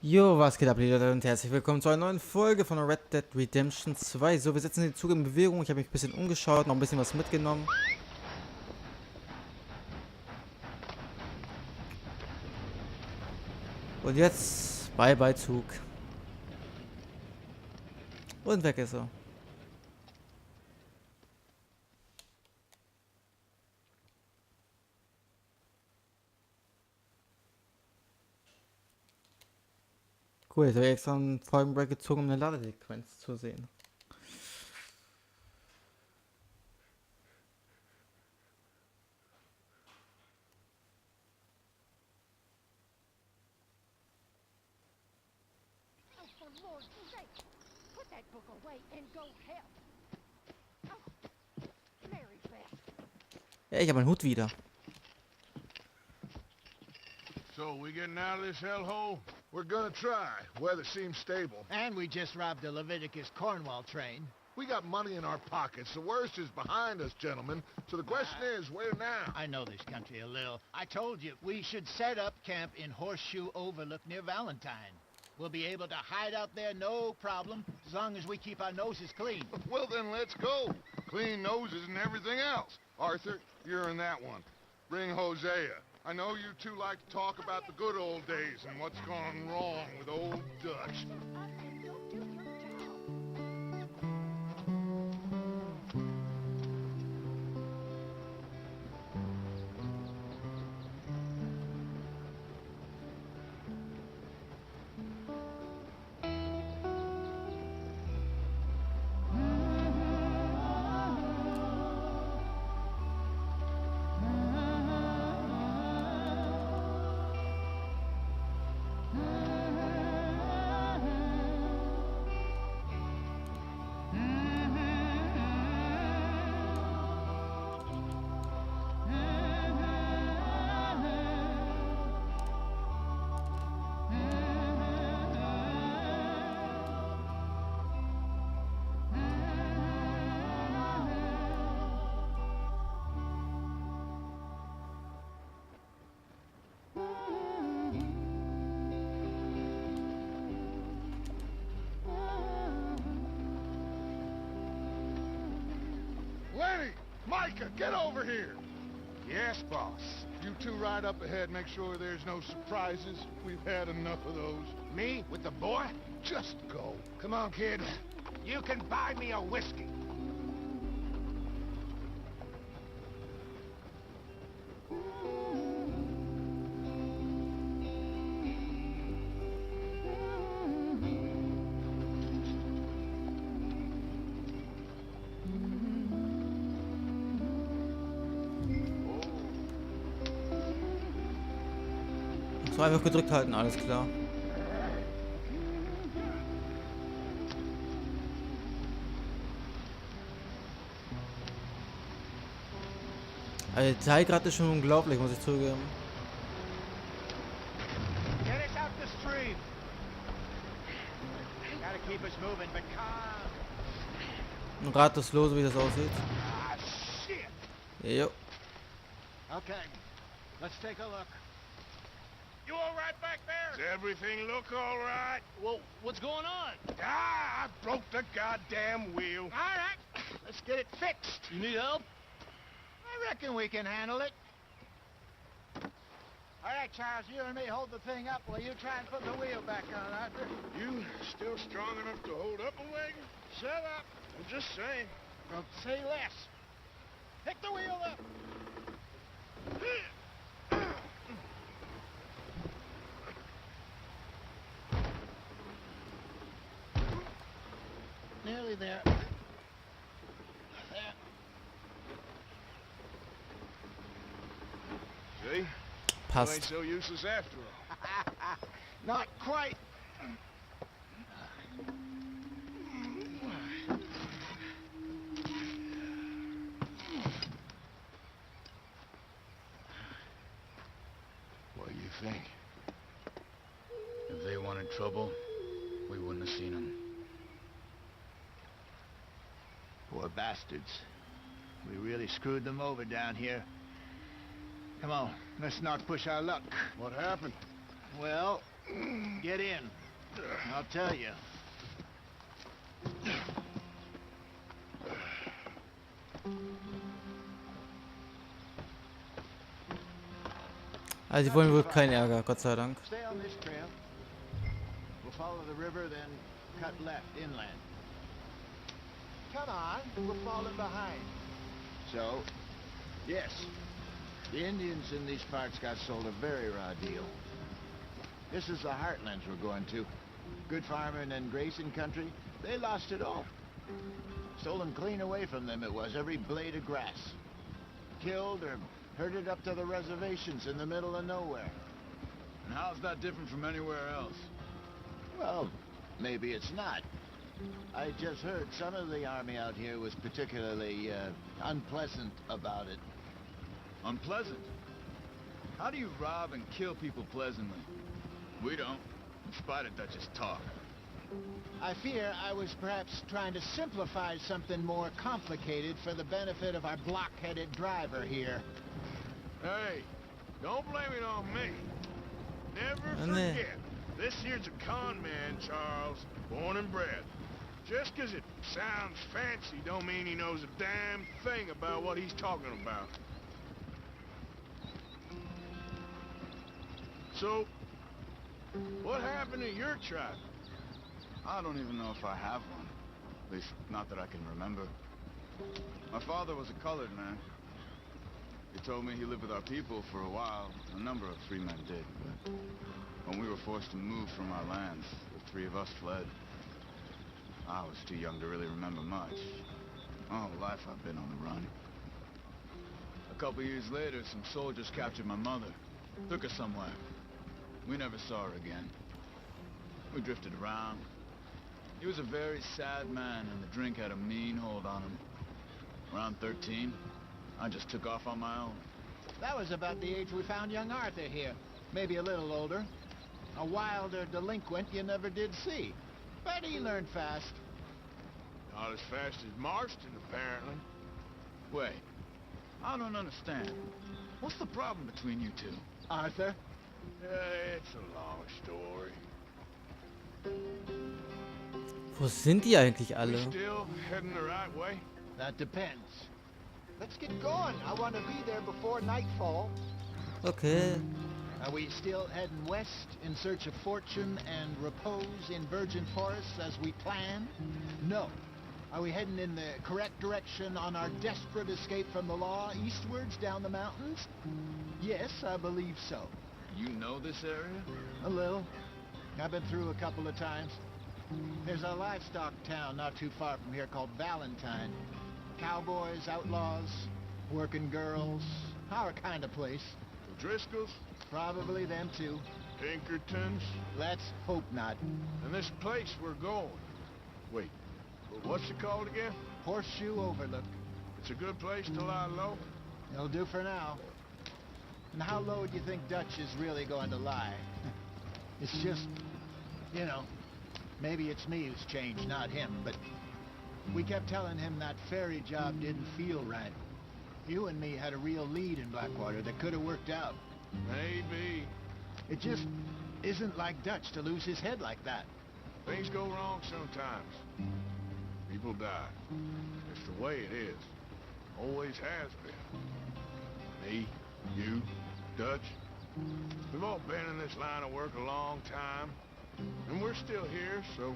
Jo, was geht ab, liebe Leute, und herzlich willkommen zu einer neuen Folge von Red Dead Redemption 2. So, wir setzen den Zug in Bewegung. Ich habe mich ein bisschen umgeschaut, noch ein bisschen was mitgenommen. Und jetzt, bye bye Zug. Und weg ist er. Cool, jetzt habe ich extra einen Folgenbreak gezogen, um eine Ladesequenz zu sehen. Ja, ich habe meinen Hut wieder. So, we getting out of this hellhole? We're gonna try. Weather seems stable. And we just robbed a Leviticus Cornwall train. We got money in our pockets. The worst is behind us, gentlemen. So the question is, where now? I know this country a little. I told you, we should set up camp in Horseshoe Overlook near Valentine. We'll be able to hide out there no problem, as long as we keep our noses clean. Well, then let's go. Clean noses and everything else. Arthur, you're in that one. Bring Hosea. I know you two like to talk about the good old days and what's gone wrong with old Dutch. Micah, get over here! Yes, boss. You two ride up ahead, make sure there's no surprises. We've had enough of those. Me? With the boy? Just go. Come on, kid. You can buy me a whiskey. So, einfach gedrückt halten, alles klar. Also, der Detailgrad ist schon unglaublich, muss ich zugeben. Get us out the stream. Gotta keep us moving, but calm. Ratlos, wie das aussieht. Ah, shit. Jo. Okay, let's take a look. You all right back there? Does everything look all right? Well, what's going on? Ah, I broke the goddamn wheel. All right, let's get it fixed. You need help? I reckon we can handle it. All right, Charles, you and me hold the thing up while you try and put the wheel back on, Arthur. You still strong enough to hold up a wagon? Shut up. I'm just saying. Don't say less. Pick the wheel up. Nearly there. There. See? You ain't Passt. so useless after all. Not quite. What do you think? If they wanted trouble, we wouldn't have seen them. Poor bastards. We really screwed them over down here. Come on, let's not push our luck. What happened? Well, get in. I'll tell you. Also, die wollen wohl keinen Ärger, Gott sei Dank. Stay on this trail. We'll follow the river, then cut left inland. Come on, we're falling behind. So, yes, the Indians in these parts got sold a very raw deal. This is the heartlands we're going to. Good farming and grazing country, they lost it all. Stolen clean away from them it was, every blade of grass. Killed or herded up to the reservations in the middle of nowhere. And how's that different from anywhere else? Well, maybe it's not. I just heard some of the army out here was particularly unpleasant about it. Unpleasant? How do you rob and kill people pleasantly? We don't, in spite of Dutch's talk. I fear I was perhaps trying to simplify something more complicated for the benefit of our block-headed driver here. Hey, don't blame it on me. Never Anne. forget, this here's a con man, Charles, born and bred. Just 'cause it sounds fancy don't mean he knows a damn thing about what he's talking about. So, what happened to your tribe? I don't even know if I have one. At least, not that I can remember. My father was a colored man. He told me he lived with our people for a while. A number of free men did, but when we were forced to move from our lands, the three of us fled. I was too young to really remember much. All life I've been on the run. A couple years later, some soldiers captured my mother. Took her somewhere. We never saw her again. We drifted around. He was a very sad man, and the drink had a mean hold on him. Around 13, I just took off on my own. That was about the age we found young Arthur here. Maybe a little older. A wilder delinquent you never did see. But he learned fast. Not as fast as Marston, apparently. Wait, I don't understand. What's the problem between you two? Arthur? It's a long story. Wo sind die eigentlich We alle? still heading the right way? That depends. Let's get going. I want to be there before nightfall. Okay. Are we still heading west in search of fortune and repose in virgin forests as we planned? No. Are we heading in the correct direction on our desperate escape from the law eastwards down the mountains? Yes, I believe so. You know this area? A little. I've been through a couple of times. There's a livestock town not too far from here called Valentine. Cowboys, outlaws, working girls, our kind of place. The Driscolls? Probably them too. Pinkertons? Let's hope not. And this place we're going. Wait, what's it called again? Horseshoe Overlook. It's a good place to lie low? It'll do for now. And how low do you think Dutch is really going to lie? It's just, you know, maybe it's me who's changed, not him, but we kept telling him that ferry job didn't feel right. You and me had a real lead in Blackwater that could have worked out. Maybe. It just isn't like Dutch to lose his head like that. Things go wrong sometimes. People die. It's the way it is. Always has been. Me, you, Dutch. We've all been in this line of work a long time. And we're still here, so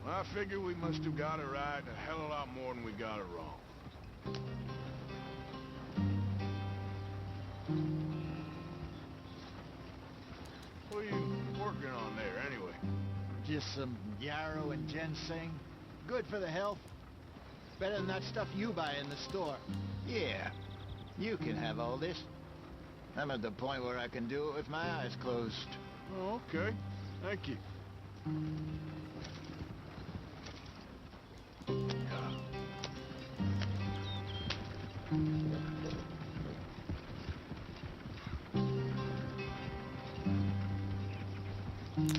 I figure we must have got it right a hell of a lot more than we got it wrong. What are you working on there, anyway? Just some yarrow and ginseng. Good for the health. Better than that stuff you buy in the store. Yeah, you can have all this. I'm at the point where I can do it with my eyes closed. Oh, okay. Thank you.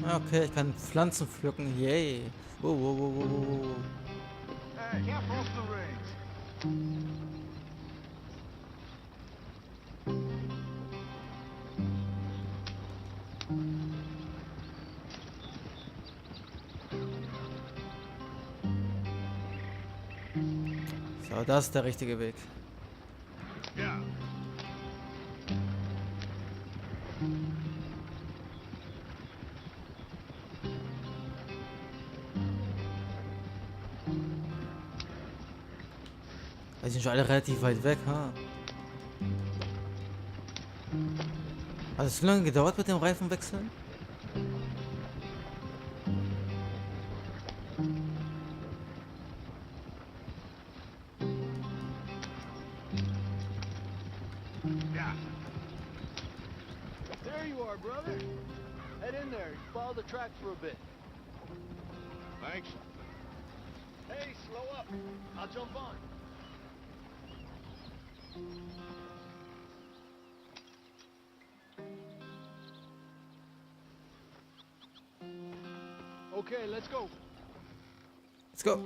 Okay, ich kann Pflanzen pflücken. Yay. Wow, wow, wow, wow, wow. Hey, careful off the reins. So, das ist der richtige Weg. Yeah. Die sind schon alle relativ weit weg, ha? Hat es so lange gedauert mit dem Reifenwechseln? Yeah. There you are, brother. Head in there. Follow the track for a bit. Thanks. Hey, slow up. I'll jump on. Okay, let's go. Let's go.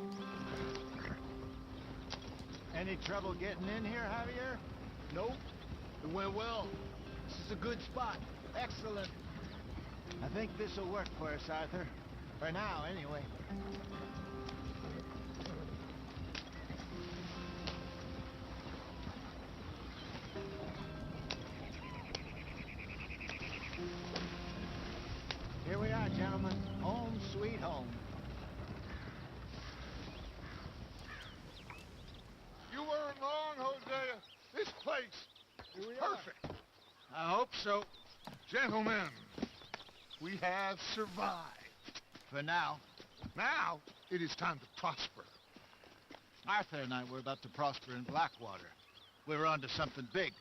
Any trouble getting in here, Javier? Nope. It went well. This is a good spot. Excellent. I think this will work for us, Arthur. For now, anyway. Here we are, gentlemen. Home sweet home. You weren't wrong, Hosea. This place is perfect. I hope so. Gentlemen, we have survived. For now. Now, it is time to prosper. Arthur and I were about to prosper in Blackwater. We were onto something big.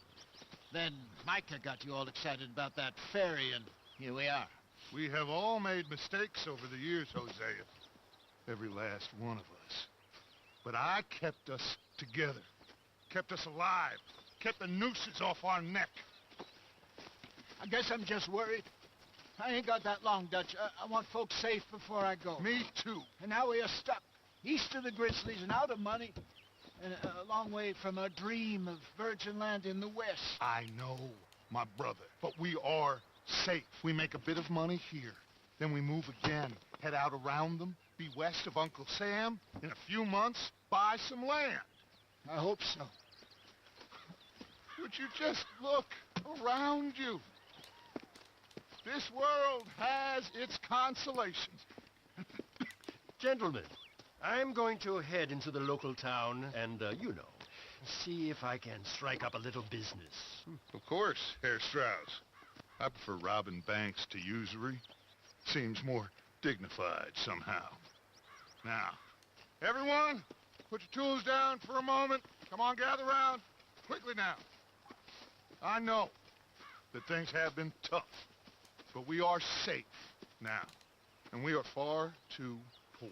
Then Micah got you all excited about that ferry, and here we are. We have all made mistakes over the years, Hosea. Every last one of us. But I kept us together. Kept us alive. Kept the nooses off our neck. I guess I'm just worried. I ain't got that long, Dutch. I want folks safe before I go. Me too. And now we are stuck, east of the Grizzlies and out of money, and a long way from our dream of virgin land in the west. I know, my brother. But we are safe. We make a bit of money here. Then we move again. Head out around them. Be west of Uncle Sam. In a few months, buy some land. I hope so. Would you just look around you? This world has its consolations. Gentlemen, I'm going to head into the local town and, see if I can strike up a little business. Of course, Herr Strauss. I prefer robbing banks to usury. Seems more dignified somehow. Now, everyone, put your tools down for a moment. Come on, gather round. Quickly now. I know that things have been tough, but we are safe now, and we are far too poor.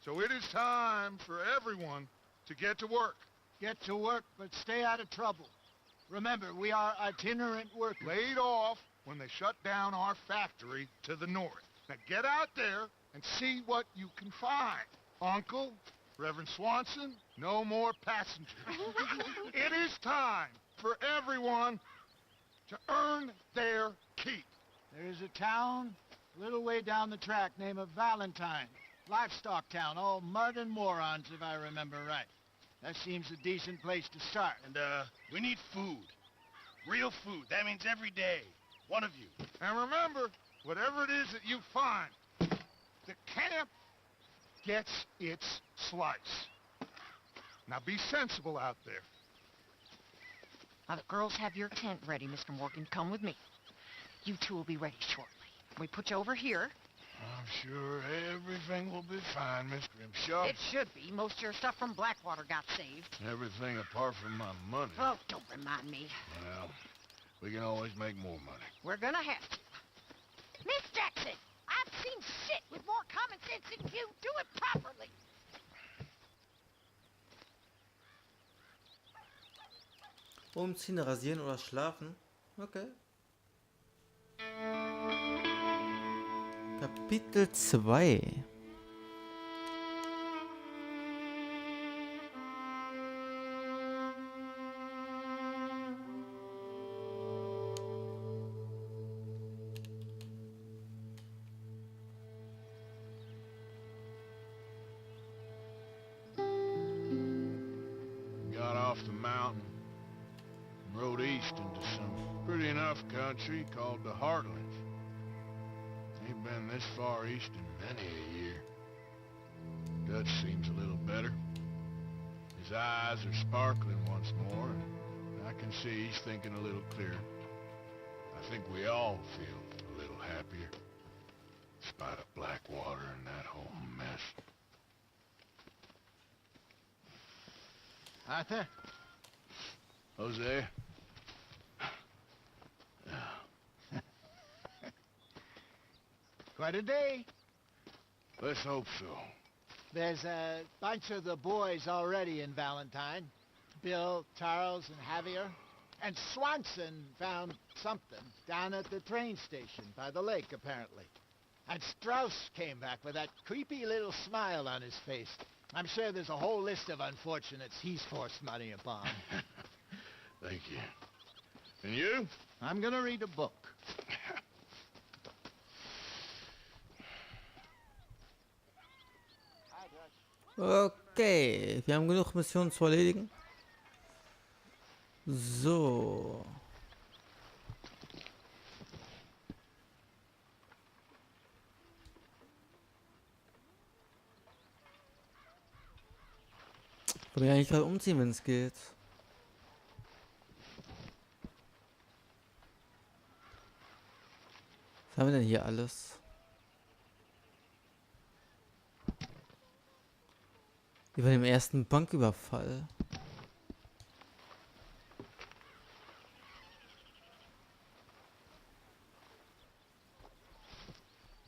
So it is time for everyone to get to work. Get to work, but stay out of trouble. Remember, we are itinerant workers. Laid off when they shut down our factory to the north. Now get out there and see what you can find. Uncle, Reverend Swanson, no more passengers. It is time for everyone to earn their keep. There is a town a little way down the track named Valentine. Livestock town, all mud and morons, if I remember right. That seems a decent place to start. And, we need food. Real food. That means every day. One of you. And remember, whatever it is that you find, the camp gets its slice. Now be sensible out there. Now the girls have your tent ready, Mr. Morgan. Come with me. You two will be ready shortly. We put you over here. I'm sure everything will be fine, Miss Grimshaw. It should be. Most of your stuff from Blackwater got saved. Everything apart from my money. Oh, don't remind me. Well, we can always make more money. We're gonna have to. Miss Jackson, I've seen shit with more common sense than you. Do it properly. Umziehen, rasieren oder schlafen? Okay. Kapitel 2. tough country called the Heartland. Ain't been this far east in many a year. Dutch seems a little better. His eyes are sparkling once more, and I can see he's thinking a little clearer. I think we all feel a little happier, in spite of Blackwater and that whole mess. Arthur? Jose? Quite a day. Let's hope so. There's a bunch of the boys already in Valentine. Bill, Charles, and Javier. And Swanson found something down at the train station by the lake, apparently. And Strauss came back with that creepy little smile on his face. I'm sure there's a whole list of unfortunates he's forced money upon. Thank you. And you? I'm gonna read a book. Okay, wir haben genug Missionen zu erledigen. So. Ich will mich eigentlich gerade umziehen, wenn es geht. Was haben wir denn hier alles? Über dem ersten Banküberfall.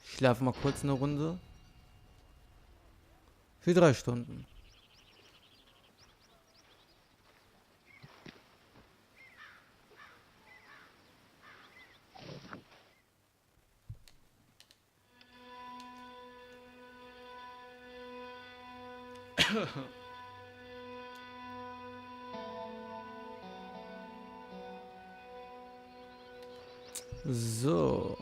Ich schlafe mal kurz eine Runde. Für 3 Stunden. So.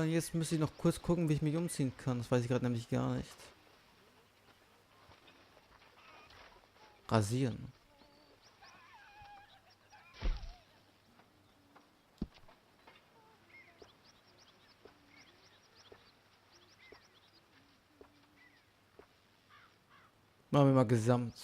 Jetzt müsste ich noch kurz gucken, wie ich mich umziehen kann. Das weiß ich gerade nämlich gar nicht. Rasieren. Machen wir mal gesamt.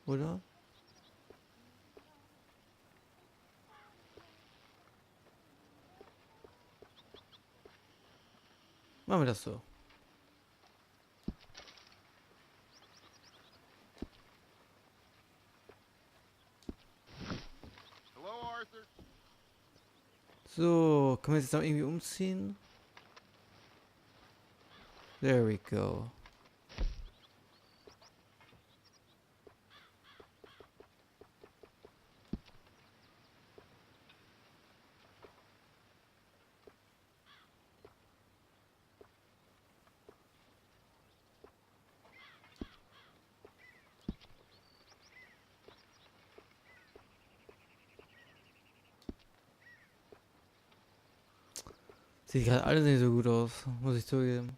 Oder? Machen wir das so. Hello, Arthur. So, können wir jetzt noch irgendwie umziehen? There we go. Sieht gerade alles nicht so gut aus, muss ich zugeben.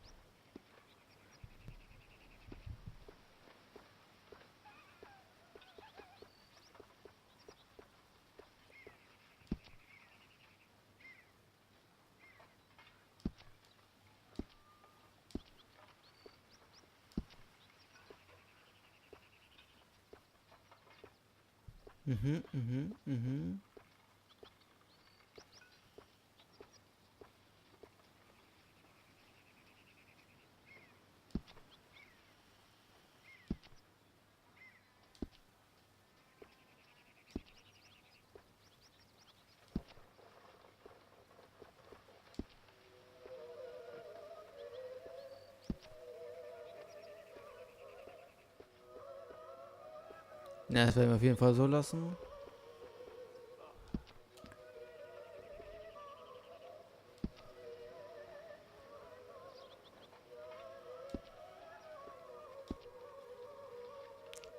Mhm. Ja, das werden wir auf jeden Fall so lassen.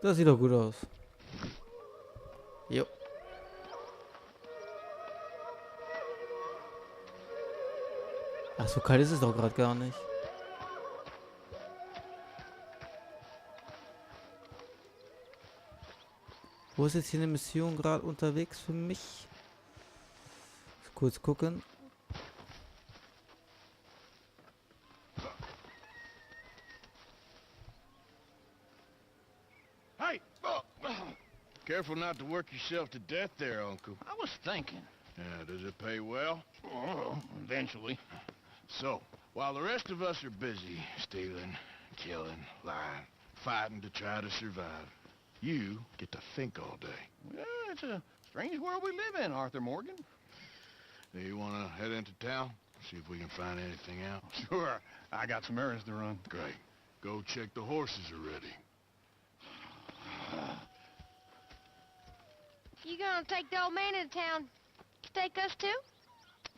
Das sieht doch gut aus. Jo. Ach, so kalt ist es doch gerade gar nicht. Wo ist jetzt hier eine Mission gerade unterwegs für mich? Kurz gucken. Hey! Careful not to work yourself to death there, Uncle. I was thinking. Yeah, does it pay well? Oh, eventually. So, while the rest of us are busy stealing, killing, lying, fighting to try to survive, you get to think all day. Well, it's a strange world we live in, Arthur Morgan. Do you want to head into town? See if we can find anything out? Sure. I got some errands to run. Great. Go check the horses are ready. You gonna take the old man into town? Take us too?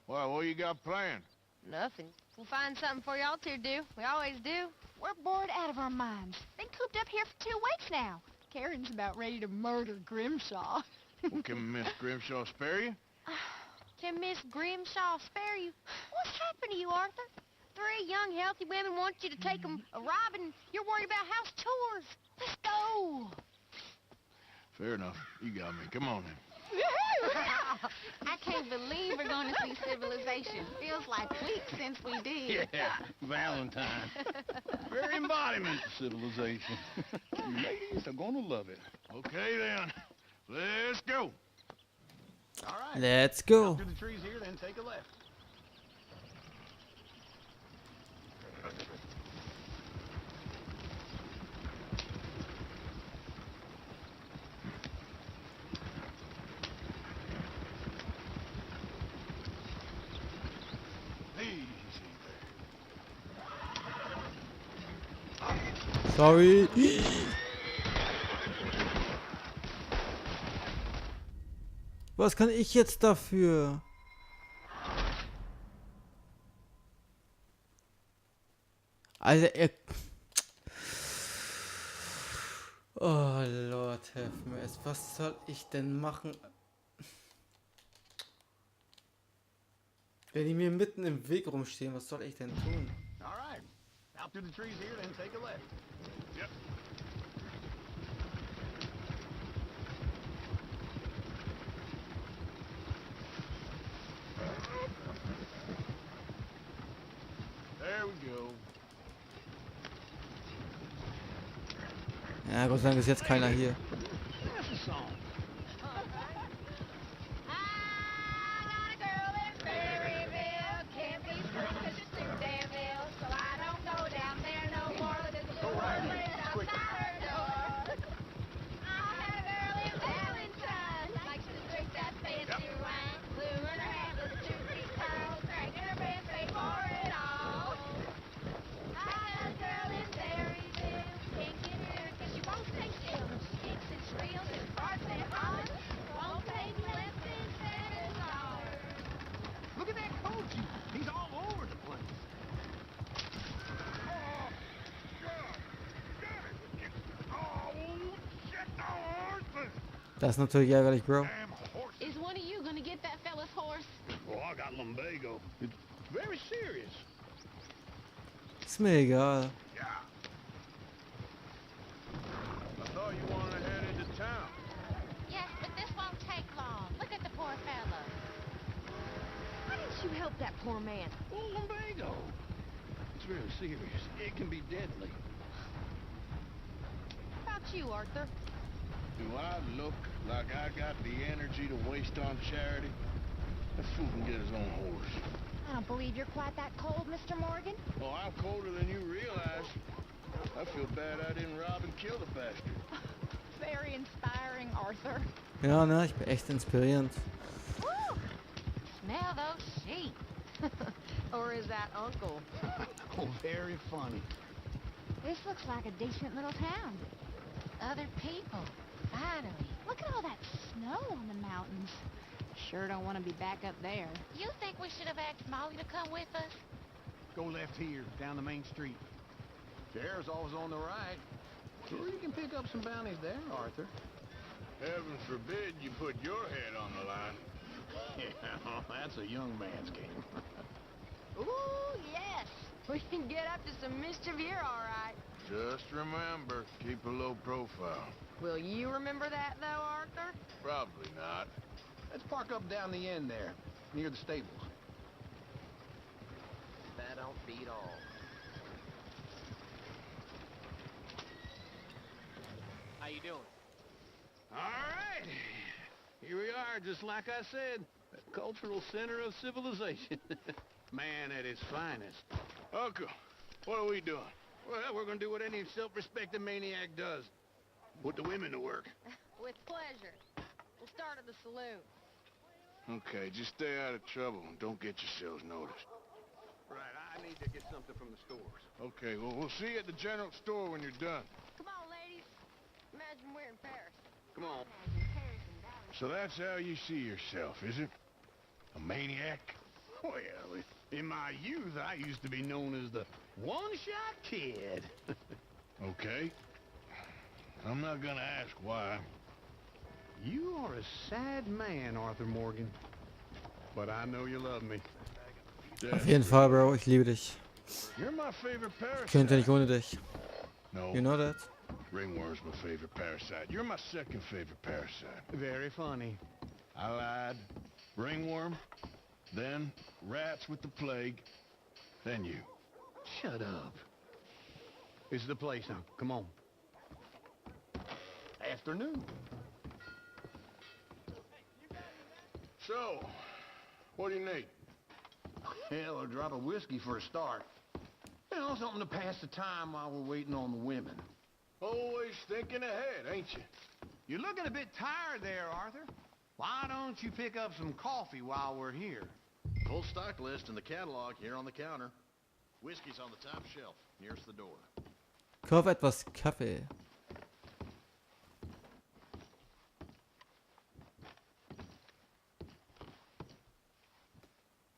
Well, what you got planned? Nothing. We'll find something for y'all to do. We always do. We're bored out of our minds. Been cooped up here for 2 weeks now. Karen's about ready to murder Grimshaw. Well, can Miss Grimshaw spare you? Can Miss Grimshaw spare you? What's happened to you, Arthur? 3 young, healthy women want you to take them a robbing. You're worried about house chores. Let's go. Fair enough. You got me. Come on then. I can't believe we're going to see civilization. Feels like weeks since we did. Yeah, Valentine. Very embodiment of civilization. You ladies are gonna love it. Okay then. Let's go. All right. Let's go. Through the trees here, then take a left. Sorry. Was kann ich jetzt dafür? Also oh Lord, helf mir es. Was soll ich denn machen? Wenn die mir mitten im Weg rumstehen, was soll ich denn tun? All right. Out through the trees here, then take a left. Yep. There we go. Ja, Gott sei Dank ist jetzt keiner hier. That's a song. Look at that coach. He's all over the place. Das ist natürlich ärgerlich, Bro. Is one of you going to get that fella's horse? Oh, I got lumbago. It's very serious. Ist mir egal. Yeah. I thought you wanted to head into town. Yes, but this won't take long. Look at the poor fella. Why didn't you help that poor man? Oh, lumbago. It's very serious. It can be deadly. How about you, Arthur? Do I look like I got the energy to waste on charity? That fool can get his own horse. I don't believe you're quite that cold, Mr. Morgan. Oh, I'm colder than you realize. I feel bad I didn't rob and kill the bastard. Very inspiring, Arthur. Ja, ne, ich bin echt inspirierend. Woo! Smell those sheep. Or is that Uncle? Oh, very funny. This looks like a decent little town. Other people. Finally. Look at all that snow on the mountains. Sure don't want to be back up there. You think we should have asked Molly to come with us? Go left here, down the main street. Sheriff's always on the right. Sure, you can pick up some bounties there, Arthur. Heaven forbid you put your head on the line. Yeah, that's a young man's game. Ooh, yes. We can get up to some mischief here, all right. Just remember, keep a low profile. Will you remember that, though, Arthur? Probably not. Let's park up down the end there, near the stables. That don't beat all. How you doing? All right. Here we are, just like I said. The cultural center of civilization. Man at his finest. Uncle, what are we doing? Well, we're gonna do what any self-respecting maniac does. Put the women to work. With pleasure. We'll start at the saloon. Okay, just stay out of trouble and don't get yourselves noticed. Right, I need to get something from the stores. Okay, well, we'll see you at the general store when you're done. Come on, ladies. Imagine we're in Paris. Come on. So that's how you see yourself, is it? A maniac? Well, in my youth, I used to be known as the one-shot kid. Okay. I'm not gonna ask why. You are a sad man, Arthur Morgan. But I know you love me. Auf jeden Fall, Bro, ich liebe dich. You're my favorite Ich könnte parasite. nicht ohne dich. No, You know that? ringworm's my favorite parasite. You're my second favorite parasite. Very funny. I lied. Ringworm, then rats with the plague, then you. Shut up. This is the place now. Come on. Afternoon. So, what do you need? Hell, a drop of whiskey for a start. You know, something to pass the time while we're waiting on the women. Always thinking ahead, ain't you? You're looking a bit tired there, Arthur. Why don't you pick up some coffee while we're here? Full stock list in the catalog here on the counter. Whiskey's on the top shelf, nearest the door. Kauf etwas Kaffee.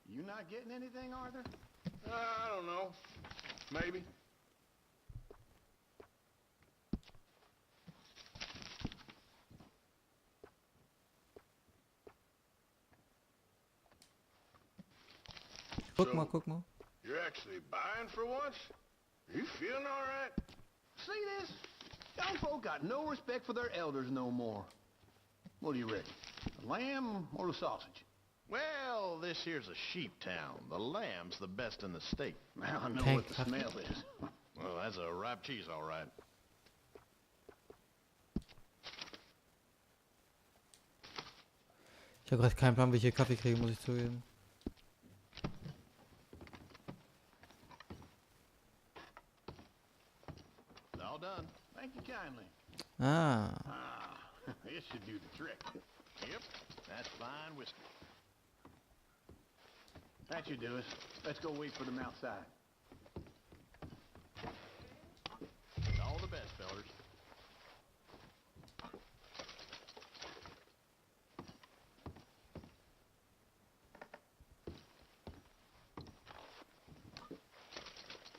You not getting anything, Arthur? I don't know. Maybe. Guck mal, guck mal. You're actually buying for once? Are you feeling all right? See this? Young folk got no respect for their elders no more. What do you reckon? The lamb or the sausage? Well, this here's a sheep town. The lamb's the best in the state. Now I know Okay, what the coffee. smell is. Well, that's a ripe cheese, all right. Ich habe gerade keinen Plan, wie ich hier Kaffee kriege, muss ich zugeben. All done. Thank you kindly. Ah, Ah, this should do the trick. Yep, that's fine whiskey. That should do us. Let's go wait for them outside. All the best, fellers.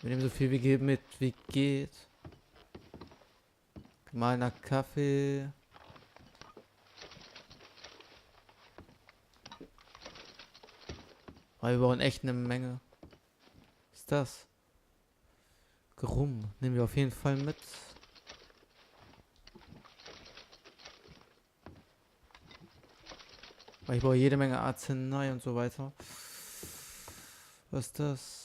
wir nehmen so viel wie mit, wie geht. Gemahlener Kaffee. Aber wir brauchen echt eine Menge. Was ist das? Grumm. Nehmen wir auf jeden Fall mit. Weil ich brauche jede Menge Arznei und so weiter. Was ist das?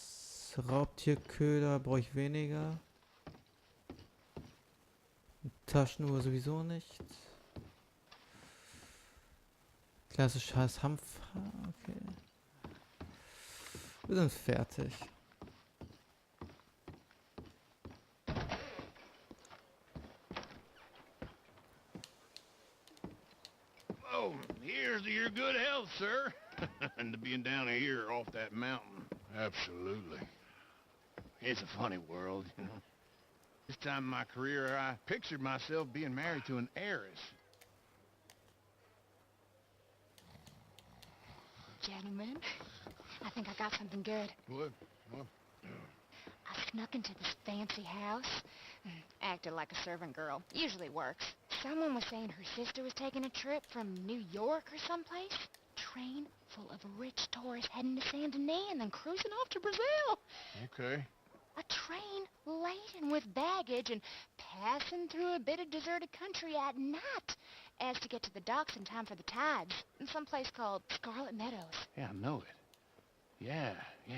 Raubtierköder brauche ich weniger. Taschenuhr sowieso nicht. Klassisches Hanf. Okay. Wir sind fertig. Oh, here's to your good health, sir. And to being down here off that mountain. Absolutely. It's a funny world, you know. This time in my career, I pictured myself being married to an heiress. Gentlemen, I think I got something good. What? I snuck into this fancy house. acted like a servant girl. Usually works. Someone was saying her sister was taking a trip from New York or someplace. Train full of rich tourists heading to Saint Denis and then cruising off to Brazil. Okay. A train laden with baggage and passing through a bit of deserted country at night as to get to the docks in time for the tides in some place called Scarlet Meadows. Yeah, I know it. Yeah,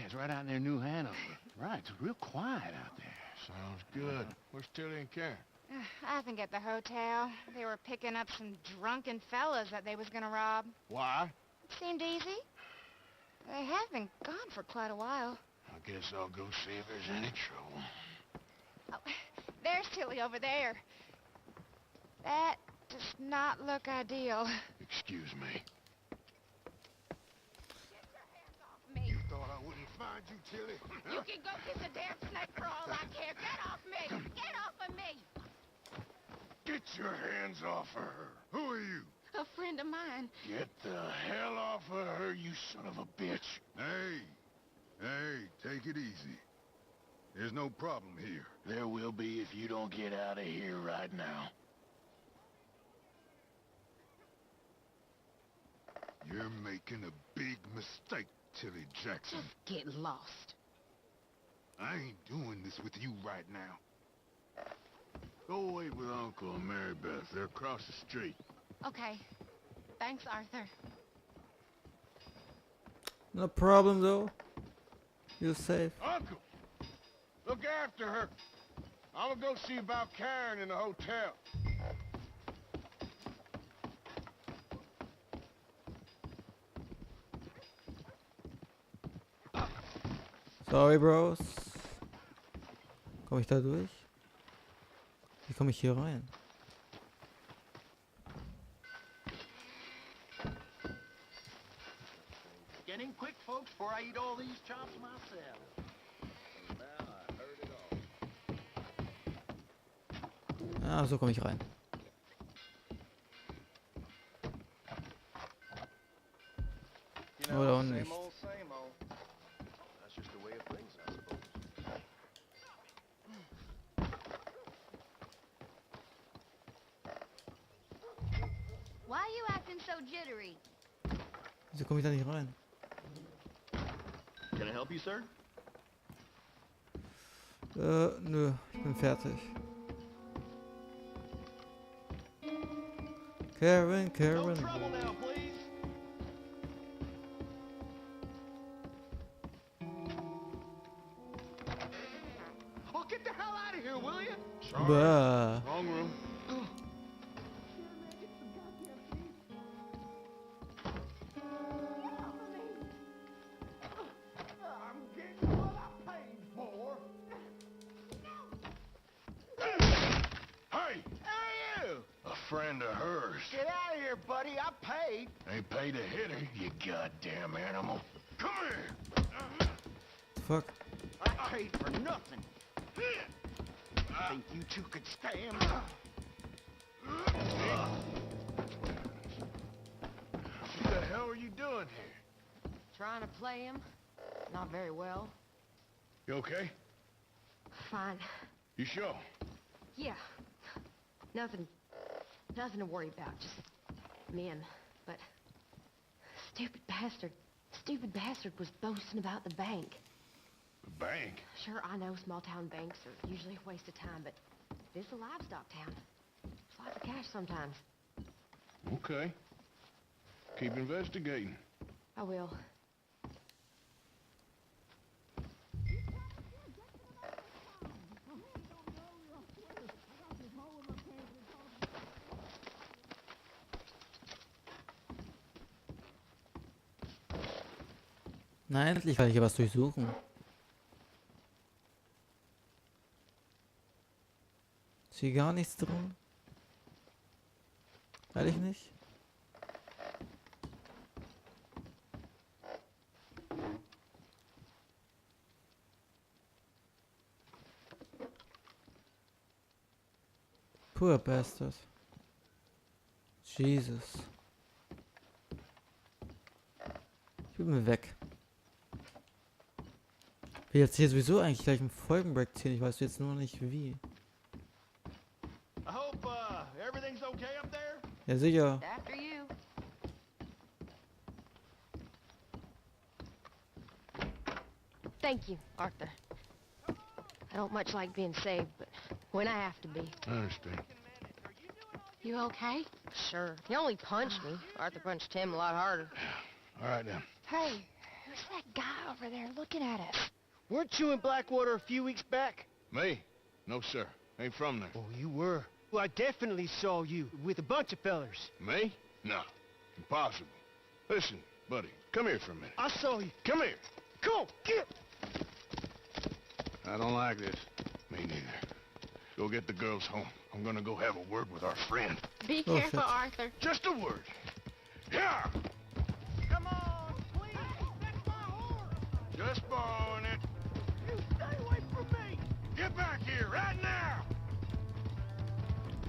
it's right out near New Hanover. Right, it's real quiet out there. Sounds good. Where's Tilly and Karen? I think at the hotel. They were picking up some drunken fellas that they was gonna rob. Why? Seemed easy. They have been gone for quite a while. I guess I'll go see if there's any trouble. Oh, there's Tilly over there. That does not look ideal. Excuse me. Me. You thought I wouldn't find you, Tilly? You can go get the damn snake for all I care. Get off me! Get off of me! Get your hands off of her. Who are you? A friend of mine. Get the hell off of her, you son of a bitch. Hey, take it easy. There's no problem here. There will be if you don't get out of here right now. You're making a big mistake, Tilly Jackson. Just get lost. I ain't doing this with you right now. Go wait with Uncle and Mary Beth. They're across the street. Okay. Thanks, Arthur. No problem though. You're safe. Uncle! Look after her. I'm gonna go see about Karen in the hotel. Sorry, Bros. Komme ich da durch? Wie komme ich hier rein? Get in quick, folks, before I eat all these chops myself. Now I heard it all. Ah, so komme ich rein. You know, Oder auch same nicht. old, same old. That's just the way of things, I suppose. Why are you acting so jittery? Wieso komme ich da nicht rein? Can I help you, sir? Nö, ich bin fertig. Karen. No trouble now, please. Oh, get the hell out of here, will you? Sorry. Bah. Wrong room. I'm getting what I paid for. Hey! Hey, you! A friend of hers. Get out of here, buddy. I paid. Ain't paid to hit her, you goddamn animal. Come here. Fuck. I paid for nothing. Think you two could stand? What the hell are you doing here? Trying to play him. Not very well. You okay? Fine. You sure? Yeah. Nothing to worry about. Just men. But stupid bastard was boasting about the bank. The bank? Sure, I know small-town banks are usually a waste of time, but this is a livestock town. There's lots of cash sometimes. Okay. Keep investigating. I will. Nein, endlich kann ich hier was durchsuchen. Ist hier gar nichts drin? Ehrlich nicht? Poor bastard. Jesus. Ich bin mir weg. Ich will jetzt hier sowieso eigentlich gleich einen Folgenbreak ziehen. Ich weiß jetzt nur nicht wie. I hope everything's okay up there. Ja, sicher. After you. Thank you, Arthur. I don't much like being saved, but when I have to be. I understand. You okay? Sure. He only punched me. Arthur punched him a lot harder. All right, then. Hey, who's that guy over there looking at us? Weren't you in Blackwater a few weeks back? Me? No, sir. Ain't from there. Oh, you were. Well, I definitely saw you with a bunch of fellers. Me? No. Impossible. Listen, buddy, come here for a minute. I saw you. Come here. Come on, get! I don't like this. Me neither. Go get the girls home. I'm gonna go have a word with our friend. Be Oh, careful, shit. Arthur. Just a word. Yeah! Come on, please. That's my horse. Just borrowing it. You stay away from me. Get back here right now!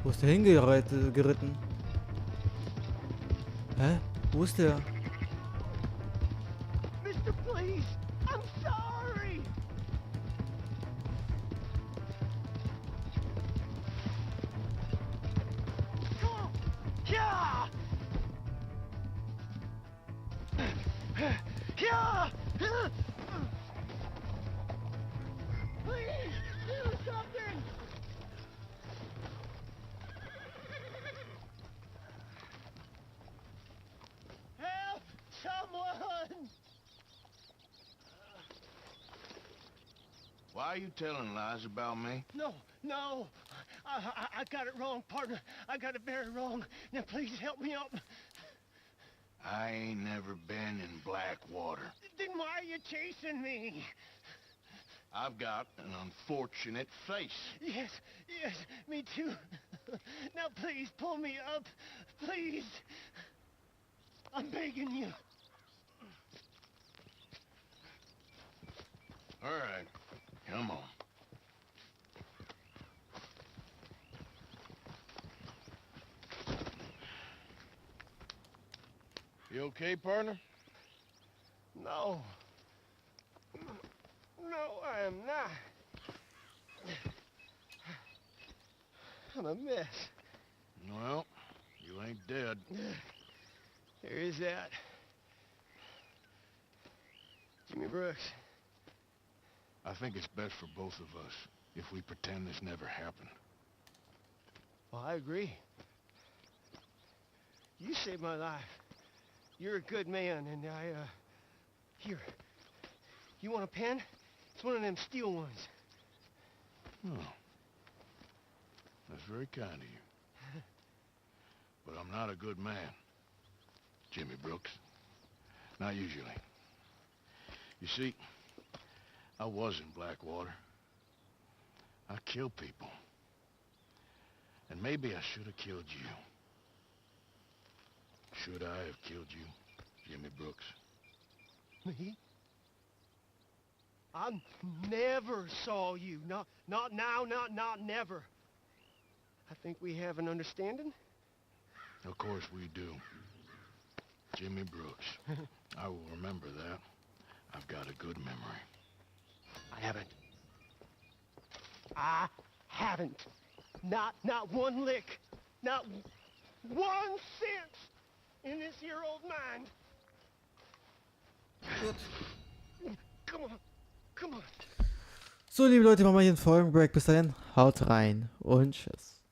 Wo ist der geritten? Hä? Wo ist der? Mister, please. I'm sorry. Come on. Yeah. Yeah. Please do something. Help someone. Why are you telling lies about me? No. I got it wrong, partner. I got it very wrong. Now, please help me up. I ain't never been in Blackwater. Then why are you chasing me? I've got an unfortunate face. Yes, me too. Now, please, pull me up. Please. I'm begging you. All right, come on. You okay, partner? No. No, I am not. I'm a mess. Well, you ain't dead. There is that. Jimmy Brooks. I think it's best for both of us if we pretend this never happened. Well, I agree. You saved my life. You're a good man, and here. You want a pen? It's one of them steel ones. Oh. That's very kind of you. But I'm not a good man, Jimmy Brooks. Not usually. You see, I was in Blackwater. I killed people. And maybe I should have killed you. Should I have killed you, Jimmy Brooks? Me? I never saw you. Not now, not never. I think we have an understanding. Of course we do. Jimmy Brooks. I will remember that. I've got a good memory. I haven't. Not one lick. Not 1 cent in this here old mind. Gut. Come on. So, liebe Leute, machen wir hier einen Folgenbreak. Bis dahin, haut rein und tschüss.